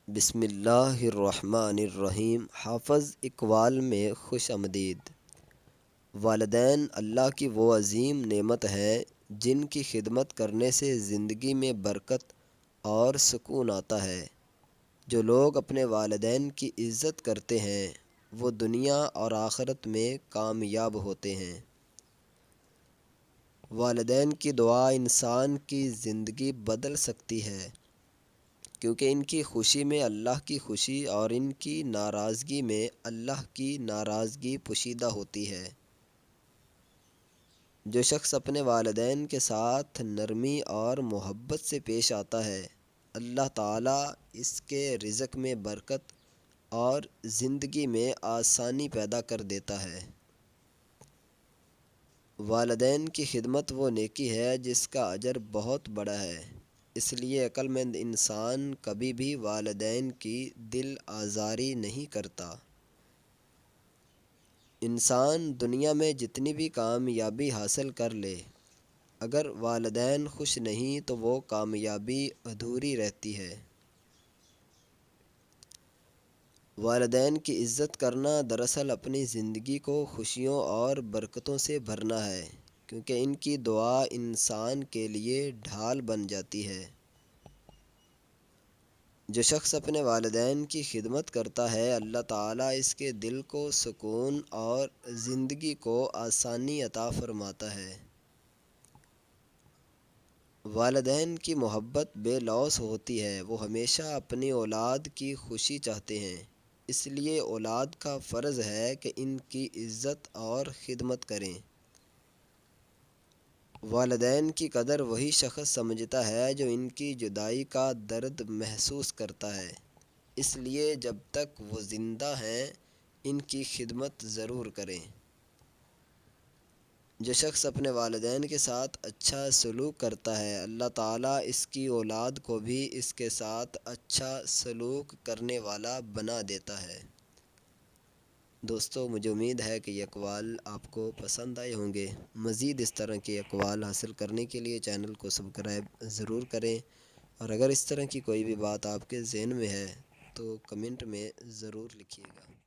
بسم اللہ الرحمن الرحیم۔ حافظ اقبال میں خوش آمدید۔ والدین اللہ کی وہ عظیم نعمت ہے جن کی خدمت کرنے سے زندگی میں برکت اور سکون آتا ہے۔ جو لوگ اپنے والدین کی عزت کرتے ہیں وہ دنیا اور آخرت میں کامیاب ہوتے ہیں۔ والدین کی دعا انسان کی زندگی بدل سکتی ہے، کیونکہ ان کی خوشی میں اللہ کی خوشی اور ان کی ناراضگی میں اللہ کی ناراضگی پوشیدہ ہوتی ہے۔ جو شخص اپنے والدین کے ساتھ نرمی اور محبت سے پیش آتا ہے، اللہ تعالیٰ اس کے رزق میں برکت اور زندگی میں آسانی پیدا کر دیتا ہے۔ والدین کی خدمت وہ نیکی ہے جس کا اجر بہت بڑا ہے، اس لیے عقل مند انسان کبھی بھی والدین کی دل آزاری نہیں کرتا۔ انسان دنیا میں جتنی بھی کامیابی حاصل کر لے، اگر والدین خوش نہیں تو وہ کامیابی ادھوری رہتی ہے۔ والدین کی عزت کرنا دراصل اپنی زندگی کو خوشیوں اور برکتوں سے بھرنا ہے، کیونکہ ان کی دعا انسان کے لیے ڈھال بن جاتی ہے۔ جو شخص اپنے والدین کی خدمت کرتا ہے، اللہ تعالیٰ اس کے دل کو سکون اور زندگی کو آسانی عطا فرماتا ہے۔ والدین کی محبت بے لوث ہوتی ہے، وہ ہمیشہ اپنی اولاد کی خوشی چاہتے ہیں، اس لیے اولاد کا فرض ہے کہ ان کی عزت اور خدمت کریں۔ والدین کی قدر وہی شخص سمجھتا ہے جو ان کی جدائی کا درد محسوس کرتا ہے، اس لیے جب تک وہ زندہ ہیں ان کی خدمت ضرور کریں۔ جو شخص اپنے والدین کے ساتھ اچھا سلوک کرتا ہے، اللہ تعالیٰ اس کی اولاد کو بھی اس کے ساتھ اچھا سلوک کرنے والا بنا دیتا ہے۔ دوستو، مجھے امید ہے کہ یہ اقوال آپ کو پسند آئے ہوں گے۔ مزید اس طرح کے اقوال حاصل کرنے کے لیے چینل کو سبسکرائب ضرور کریں، اور اگر اس طرح کی کوئی بھی بات آپ کے ذہن میں ہے تو کمنٹ میں ضرور لکھیے گا۔